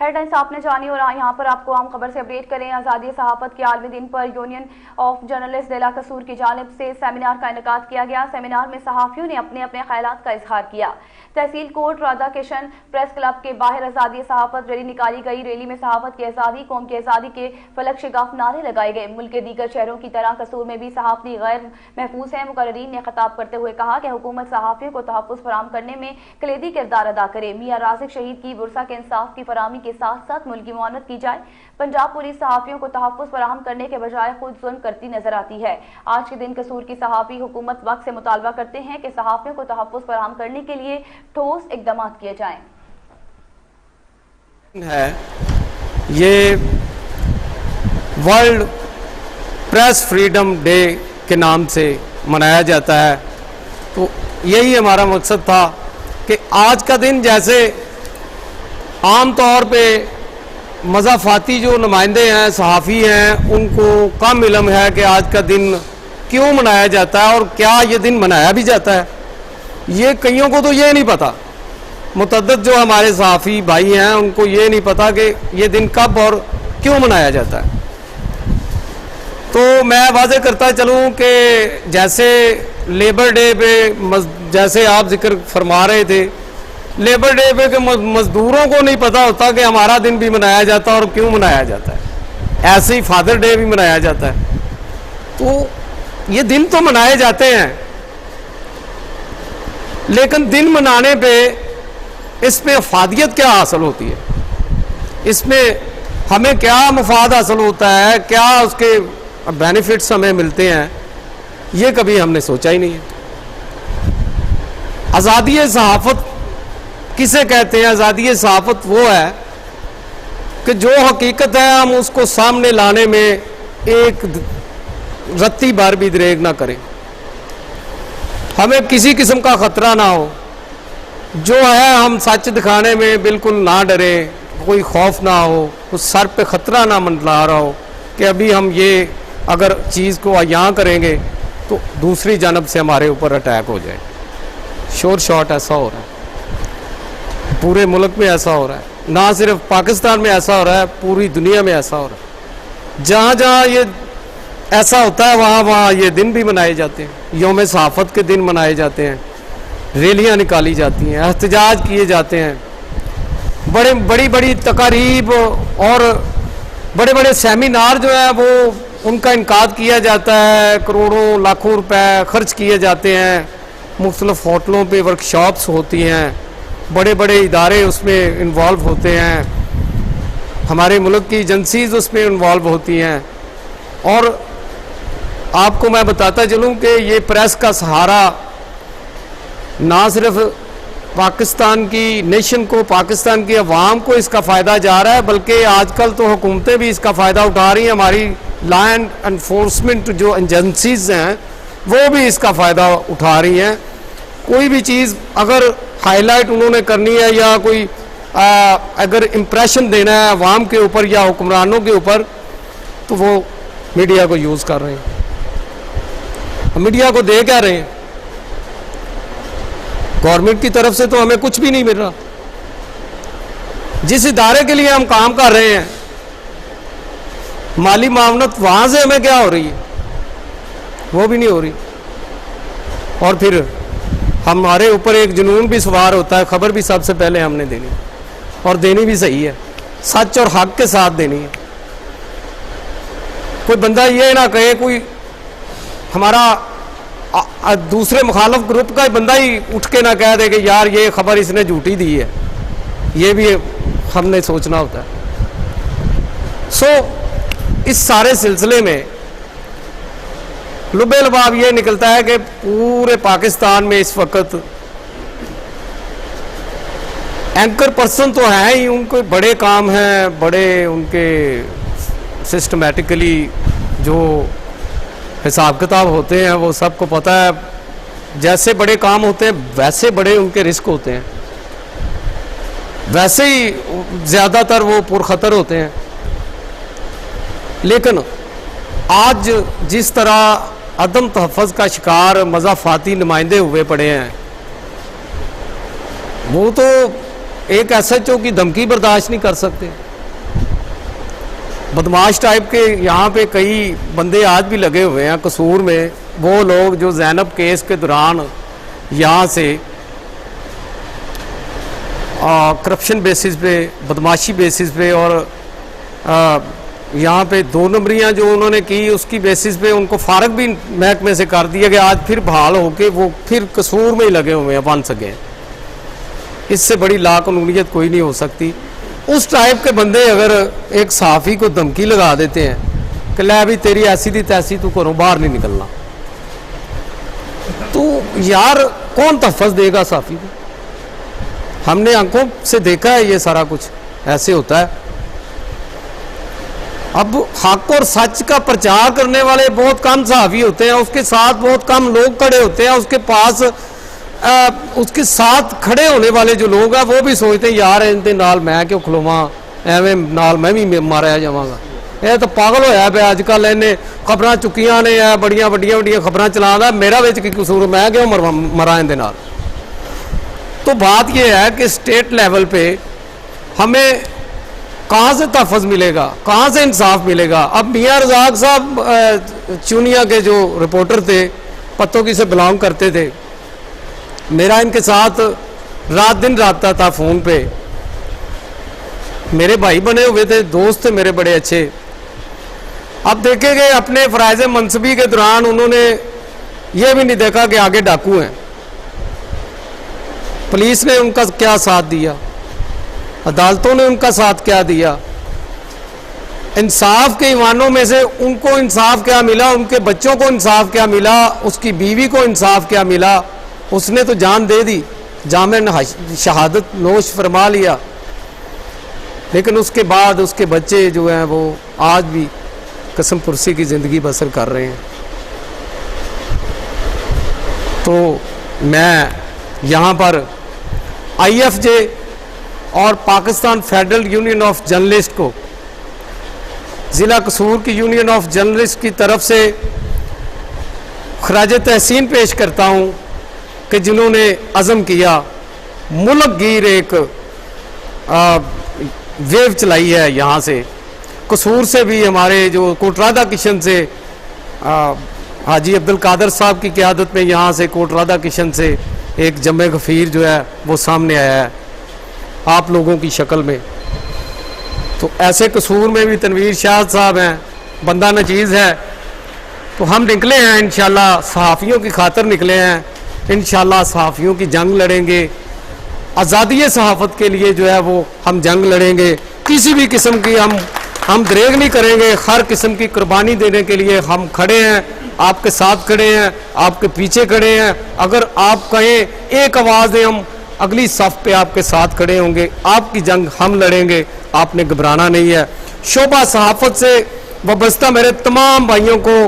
Headlines आपने जानी और यहाँ पर आपको आम खबर से अपडेट करें। आज़ादी सहाफत के आलमी दिन पर यूनियन ऑफ जर्नलिस्ट जिला कसूर की जानिब से सेमिनार का इनेकाद किया गया। सेमिनार में सहाफ़ियों ने अपने अपने ख्यालात का इजहार किया। तहसील कोट राधा किशन प्रेस क्लब के बाहर आज़ादी सहाफत रैली निकाली गई। रैली में सहाफत की आज़ादी, कौम की आज़ादी के फलक शिगाफ नारे लगाए गए। मुल्क के दीगर शहरों की तरह कसूर में भी सहाफ़ती गैर महफूज है। मुकर्रीन ने खिताब करते हुए कहा कि हुकूमत सहाफ़ियों को तहफ़्फ़ुज़ फराहम करने में कलीदी किरदार अदा करे। मियां राज़िक शहीद की बुरसा के इंसाफ की फराहमी के साथ साथ मुल्क की मुआवनत की जाए। पंजाब पुलिस सहाफ़ियों को तहफ़्फ़ुज़ फराहम करने के बजाय खुद जुल्म करती नजर आती है। आज के दिन कसूर की सहाफ़ी हुकूमत वक्त से मुतालबा करते हैं कि सहाफ़ियों को तहफ़्फ़ुज़ फराहम करने के लिए ठोस इक़दाम किए जाएं। ये वर्ल्ड प्रेस फ्रीडम डे के नाम से मनाया जाता है, तो यही हमारा मकसद था कि आज का दिन, जैसे आम तौर पे मज़ाफ़ाती जो नुमाइंदे हैं, सहाफ़ी हैं, उनको कम इल्म है कि आज का दिन क्यों मनाया जाता है और क्या ये दिन मनाया भी जाता है। ये कईयों को तो ये नहीं पता, मुतअद्दिद जो हमारे सहाफ़ी भाई हैं उनको ये नहीं पता कि ये दिन कब और क्यों मनाया जाता है। तो मैं वाज़ेह करता चलूँ कि जैसे लेबर डे पे, जैसे आप जिक्र फरमा रहे थे, लेबर डे पे के मज़दूरों को नहीं पता होता कि हमारा दिन भी मनाया जाता है और क्यों मनाया जाता है। ऐसे ही फादर डे भी मनाया जाता है। तो ये दिन तो मनाए जाते हैं, लेकिन दिन मनाने पे इसमें अफादियत क्या हासिल होती है, इसमें हमें क्या मुफाद हासिल होता है, क्या उसके बेनिफिट्स हमें मिलते हैं, ये कभी हमने सोचा ही नहीं है। आज़ादी सहाफ़त किसे कहते हैं? आज़ादी सहाफ़त वो है कि जो हकीकत है हम उसको सामने लाने में एक रत्ती बार भी दरेग ना करें, हमें किसी किस्म का ख़तरा ना हो, जो है हम सच दिखाने में बिल्कुल ना डरें, कोई खौफ ना हो, उस सर पे ख़तरा ना मंडरा रहा हो कि अभी हम ये अगर चीज़ को यहाँ करेंगे तो दूसरी जानब से हमारे ऊपर अटैक हो जाए। शोर शॉट ऐसा हो रहा है, पूरे मुल्क में ऐसा हो रहा है, ना सिर्फ पाकिस्तान में ऐसा हो रहा है, पूरी दुनिया में ऐसा हो रहा है। जहाँ जहाँ ये ऐसा होता है वहाँ वहाँ ये दिन भी मनाए जाते हैं, यौम सहाफ़त के दिन मनाए जाते हैं, रैलियाँ निकाली जाती हैं, एहतजाज किए जाते हैं, बड़ी बड़ी तकारीब और बड़े बड़े सेमिनार जो है वो उनका इनकाद किया जाता है। करोड़ों लाखों रुपए खर्च किए जाते हैं, मुख्तलिफ होटलों पे वर्कशॉप्स होती हैं, बड़े बड़े इदारे उसमें इन्वॉल्व होते हैं, हमारे मुल्क की एजेंसीज उसमें इन्वॉल्व होती हैं। और आपको मैं बताता चलूँ कि ये प्रेस का सहारा ना सिर्फ पाकिस्तान की नेशन को, पाकिस्तान की अवाम को इसका फ़ायदा जा रहा है, बल्कि आजकल तो हुकूमतें भी इसका फ़ायदा उठा रही हैं। हमारी लॉ एंड एनफोर्समेंट जो एजेंसीज हैं वो भी इसका फ़ायदा उठा रही हैं। कोई भी चीज़ अगर हाईलाइट उन्होंने करनी है या कोई अगर इम्प्रेशन देना है अवाम के ऊपर या हुक्मरानों के ऊपर, तो वो मीडिया को यूज़ कर रहे हैं। मीडिया को दे क्या रहे हैं? गवर्नमेंट की तरफ से तो हमें कुछ भी नहीं मिल रहा। जिस इदारे के लिए हम काम कर रहे हैं, माली मामलत वहां से हमें क्या हो रही है? वो भी नहीं हो रही। और फिर हमारे ऊपर एक जुनून भी सवार होता है, खबर भी सबसे पहले हमने देनी और देनी भी सही है, सच और हक के साथ देनी है। कोई बंदा ये ना कहे, कोई हमारा दूसरे मुखालफ ग्रुप का बंदा ही उठ के ना कह दे कि यार ये खबर इसने झूठी दी है, ये भी हमने सोचना होता है। इस सारे सिलसिले में लुबे लबाब ये निकलता है कि पूरे पाकिस्तान में इस वक्त एंकर पर्सन तो हैं ही, उनके बड़े काम हैं, बड़े उनके सिस्टमेटिकली जो हिसाब किताब होते हैं वो सबको पता है। जैसे बड़े काम होते हैं वैसे बड़े उनके रिस्क होते हैं, वैसे ही ज़्यादातर वो पुरखतर होते हैं। लेकिन आज जिस तरह अदम तहफ़्फ़ुज़ का शिकार मज़ाफ़ाती नुमाइंदे हुए पड़े हैं, वो तो एक SHO की धमकी बर्दाश्त नहीं कर सकते। बदमाश टाइप के यहाँ पे कई बंदे आज भी लगे हुए हैं कसूर में, वो लोग जो ज़ैनब केस के दौरान यहाँ से करप्शन बेसिस पे, बदमाशी बेसिस पे और यहाँ पे 2 नंबरियाँ जो उन्होंने की उसकी बेसिस पे उनको फारग भी महकमे से कर दिया गया। आज फिर बहाल होके वो फिर कसूर में ही लगे हुए हैं बन सके। इससे बड़ी लाकानूनियत कोई नहीं हो सकती। उस टाइप के बंदे अगर एक सहाफ़ी को धमकी लगा देते हैं कि लै भी तेरी ऐसी थी तैसी, तू घरों बाहर नहीं निकलना, तो यार कौन तहफ़्फ़ुज़ देगा सहाफ़ी को? हमने आंखों से देखा है ये सारा कुछ ऐसे होता है। अब हक और सच का प्रचार करने वाले बहुत कम सहाफ़ी होते हैं, उसके साथ बहुत कम लोग खड़े होते हैं, उसके पास उसके साथ खड़े होने वाले जो लोग हैं वो भी सोचते हैं यार इनके नाल मैं क्यों खलोवा, एवं नाल मैं भी मारा जावांगा। यह तो पागल होया पे अजकल, इन्हें खबरां चुकियां ने, बड़ियां वड्डियां खबरां चलादा, मेरा विच की कसूर, मैं क्यों मरा इनके नाल। तो बात यह है कि स्टेट लेवल पे हमें कहाँ से तहफ़्फ़ुज़ मिलेगा, कहाँ से इंसाफ मिलेगा? अब मियाँ रज़ाक साहब चुनिया के जो रिपोर्टर थे, पत्तों से बिलोंग करते थे, मेरा इनके साथ रात दिन रब्ता था फ़ोन पे, मेरे भाई बने हुए थे, दोस्त थे मेरे बड़े अच्छे। अब देखे गए अपने फ़राइज़ मनसबी के दौरान उन्होंने ये भी नहीं देखा कि आगे डाकू हैं। पुलिस ने उनका क्या साथ दिया, अदालतों ने उनका साथ क्या दिया, इंसाफ के ईवानों में से उनको इंसाफ क्या मिला, उनके बच्चों को इंसाफ क्या मिला, उसकी बीवी को इंसाफ क्या मिला? उसने तो जान दे दी, जामे शहादत नोश फरमा लिया, लेकिन उसके बाद उसके बच्चे जो हैं वो आज भी कसम पुरसी की ज़िंदगी बसर कर रहे हैं। तो मैं यहाँ पर IFJ और Pakistan federal union of journalist को, ज़िला कसूर की यूनियन ऑफ जर्नलिस्ट की तरफ से खराज तहसीन पेश करता हूँ कि जिन्होंने अज़म किया, मुल्क गिर एक वेव चलाई है यहाँ से, कसूर से भी हमारे जो कोटरादा किशन से हाजी अब्दुल कादर साहब की क़यादत में यहाँ से कोटरादा किशन से एक जमे गफ़ीर जो है वो सामने आया है आप लोगों की शक्ल में। तो ऐसे कसूर में भी तनवीर शाह साहब हैं, बंदा नचीज़ है। तो हम निकले हैं इंशाल्लाह, सहाफ़ियों की खातर निकले हैं, इंशाल्लाह सहाफ़ियों की जंग लड़ेंगे, आज़ादी सहाफ़त के लिए जो है वो हम जंग लड़ेंगे। किसी भी किस्म की हम दरेग नहीं करेंगे, हर किस्म की कुर्बानी देने के लिए हम खड़े हैं, आपके साथ खड़े हैं, आपके पीछे खड़े हैं। अगर आप कहें एक आवाज़ दें, हम अगली सफ़ पे आपके साथ खड़े होंगे, आपकी जंग हम लड़ेंगे, आपने घबराना नहीं है। शोबा सहाफ़त से वाबस्ता मेरे तमाम भाइयों को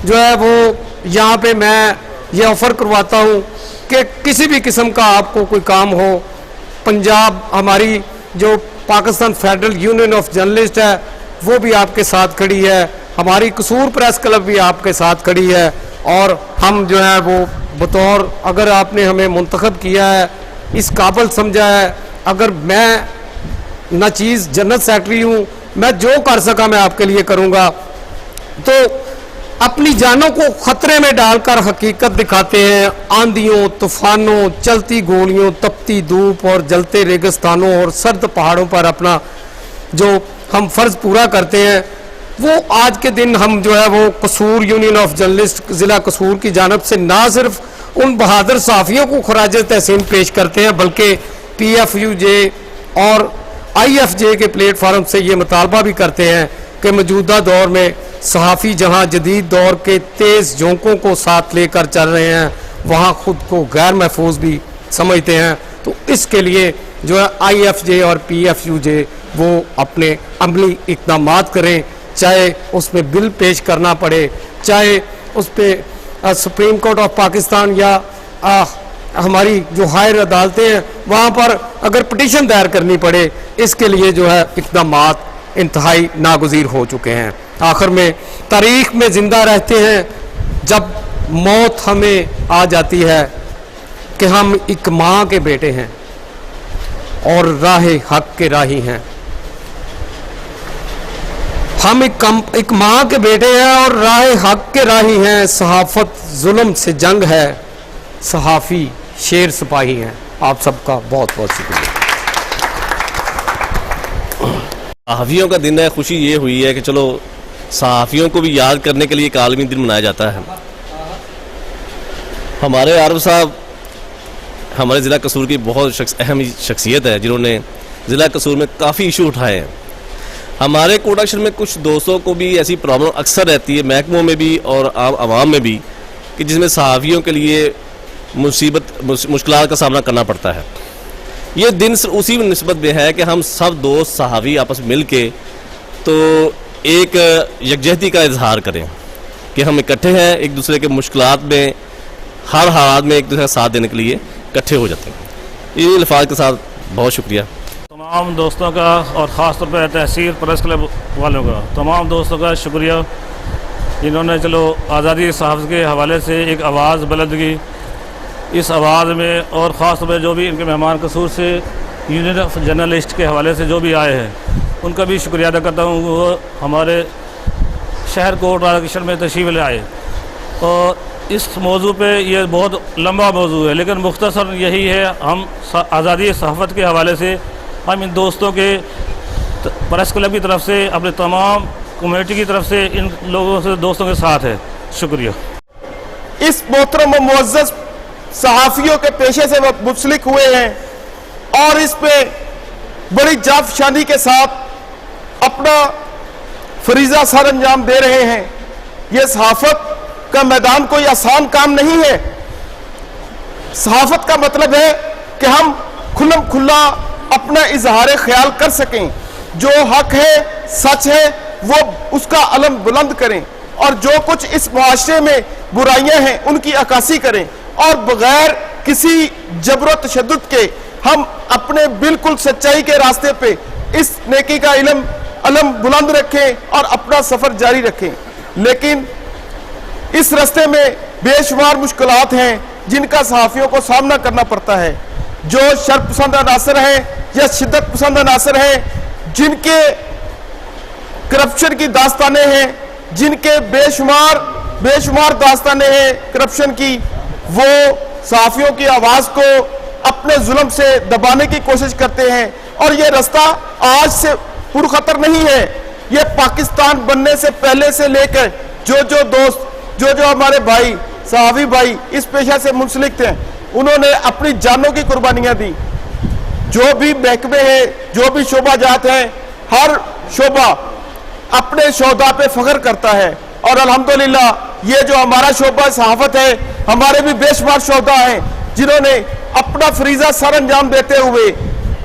जो है वो यहाँ पे मैं ये ऑफ़र करवाता हूँ कि किसी भी किस्म का आपको कोई काम हो, पंजाब हमारी जो Pakistan federal union of journalist है वो भी आपके साथ खड़ी है, हमारी कसूर प्रेस क्लब भी आपके साथ खड़ी है। और हम जो है वो बतौर, अगर आपने हमें मुंतखब किया है, इस काबिल समझा है, अगर मैं नाचीज़ जनरल सेक्रेटरी हूँ, मैं जो कर सका मैं आपके लिए करूँगा। तो अपनी जानों को खतरे में डालकर हकीकत दिखाते हैं, आंधियों, तूफानों, चलती गोलियों, तपती धूप और जलते रेगिस्तानों और सर्द पहाड़ों पर अपना जो हम फ़र्ज़ पूरा करते हैं, वो आज के दिन हम जो है वो कसूर यूनियन ऑफ जर्नलिस्ट ज़िला कसूर की जानब से ना सिर्फ उन बहादुर सहाफ़ियों को खराज तहसीन पेश करते हैं, बल्कि PFUJ और IFJ के प्लेटफार्म से ये मुतालबा भी करते हैं कि मौजूदा दौर में सहाफ़ी जहाँ जदीद दौर के तेज़ झोंकों को साथ लेकर चल रहे हैं, वहाँ ख़ुद को गैर महफूज भी समझते हैं। तो इसके लिए जो है IFJ और PFUJ वो अपने अमली इक़दामात करें, चाहे उसमें बिल पेश करना पड़े, चाहे उस पर सुप्रीम कोर्ट ऑफ पाकिस्तान या हमारी जो हायर अदालतें हैं वहाँ पर अगर पिटीशन दायर करनी पड़े, इसके लिए जो है इक़दामात इंतहाई नागुज़ीर हो चुके हैं। आखिर में तारीख़ में ज़िंदा रहते हैं जब मौत हमें आ जाती है कि हम एक माँ के बेटे हैं और राह हक के राही हैं। हम एक माँ के बेटे हैं और राह हक के राही हैं। सहाफत जुल्म से जंग है, सहाफ़ी शेर सिपाही हैं। आप सबका बहुत बहुत शुक्रिया। सहाफ़ियों का दिन है, खुशी ये हुई है कि चलो सहाफ़ियों को भी याद करने के लिए एक आलमी दिन मनाया जाता है। हमारे आरफ साहब हमारे ज़िला कसूर की बहुत अहम शख्सियत है, जिन्होंने ज़िला कसूर में काफ़ी इशू उठाए हैं। हमारे कोटा शहर में कुछ दोस्तों को भी ऐसी प्रॉब्लम अक्सर रहती है, महकमों में भी और आवाम में भी, कि जिसमें सहाफ़ियों के लिए मुश्किलात का सामना करना पड़ता है। ये दिन उसी निस्बत में है कि हम सब दोस्त सहाफ़ी आपस में मिल के तो एक यकजहती का इजहार करें कि हम इकट्ठे हैं, एक दूसरे के मुश्किलात में हर हालात में एक दूसरे का साथ देने के लिए इकट्ठे हो जाते हैं। इन अल्फाज के साथ बहुत शुक्रिया तमाम दोस्तों का और ख़ास तौर पर तहसील प्रेस क्लब वालों का, तमाम दोस्तों का शुक्रिया। इन्होंने चलो आज़ादी सहाफ़त के हवाले से एक आवाज़ बुलंद की। इस आवाज़ में और ख़ास तौर पर जो भी इनके मेहमान कसूर से यूनियन ऑफ जर्नलिस्ट के हवाले से जो भी आए हैं, उनका भी शुक्रिया अदा करता हूँ। वो हमारे शहर कोट राधाकृष्ण में तशरीफ़ ले आए और इस मौजू पे ये बहुत लंबा मौजू है, लेकिन मुख्तसर यही है, हम आज़ादी सहाफ़त के हवाले से हम इन दोस्तों के प्रेस क्लब की तरफ से, अपने तमाम कमेटी की तरफ से इन लोगों से दोस्तों के साथ है। शुक्रिया। इस मोहतरम मुअज़्ज़ज़ सहाफ़ियों के पेशे से वो मुंसलिक हुए हैं और इस पे बड़ी जाफशानी के साथ अपना फरीज़ा सर अंजाम दे रहे हैं। ये सहाफ़त का मैदान कोई आसान काम नहीं है। सहाफ़त का मतलब है कि हम खुल्लम खुल्ला अपना इजहार ख्याल कर सकें, जो हक है, सच है, वो उसका अलम बुलंद करें और जो कुछ इस मुआशरे में बुराइयां हैं उनकी अक्कासी करें और बगैर किसी जबर तशद्दुद के हम अपने बिल्कुल सच्चाई के रास्ते पे इस नेकी का अलम बुलंद रखें और अपना सफ़र जारी रखें। लेकिन इस रास्ते में बेशुमार मुश्किलात हैं जिनका सहाफ़ियों को सामना करना पड़ता है। जो शर्पसंद अनासर हैं या शिद्दत पसंद अनासर हैं, जिनके करप्शन की दास्तानें हैं, जिनके बेशुमार दास्तानें हैं करप्शन की, वो सहाफ़ियों की आवाज़ को अपने जुल्म से दबाने की कोशिश करते हैं। और ये रास्ता आज से पुरखतर नहीं है, ये पाकिस्तान बनने से पहले से लेकर जो दोस्त जो हमारे भाई सहाफ़ी भाई इस पेशा से मुंसलिक थे, उन्होंने अपनी जानों की कुर्बानियां दी। जो भी महकमे हैं, जो भी शोबा जात हैं, हर शोबा अपने शोधा पे फख्र करता है और अल्हम्दुलिल्लाह ये जो हमारा शोबा सहाफ़त है, हमारे भी बेशुमार शोधा हैं जिन्होंने अपना फरीज़ा सर अंजाम देते हुए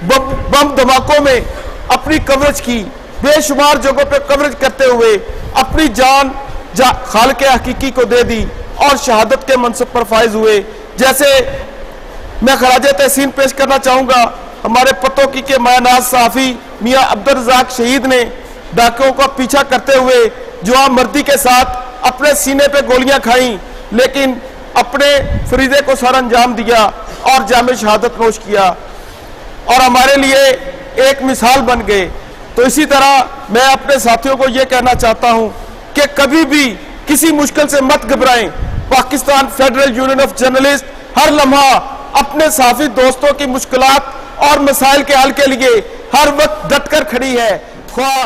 बम धमाकों में अपनी कवरेज की, बेशुमार जगहों पे कवरेज करते हुए अपनी जान खालिक हकीकी को दे दी और शहादत के मनसब पर फाइज हुए। जैसे मैं खराजे तहसीन पेश करना चाहूँगा हमारे पतोकी के मायनाज सहाफ़ी मियाँ अब्दुल रज़ाक शहीद ने डाकुओं का पीछा करते हुए जुआ मर्दी के साथ अपने सीने पे गोलियां खाई, लेकिन अपने फरीज़े को सर अंजाम दिया और जामे शहादत नोश किया और हमारे लिए एक मिसाल बन गए। तो इसी तरह मैं अपने साथियों को ये कहना चाहता हूँ कि कभी भी किसी मुश्किल से मत घबराएं। Pakistan federal union of journalist हर लम्हा अपने सहाफ़ी दोस्तों की मुश्किलात और मसाइल के हल के लिए हर वक्त डटकर खड़ी है। ख्वाह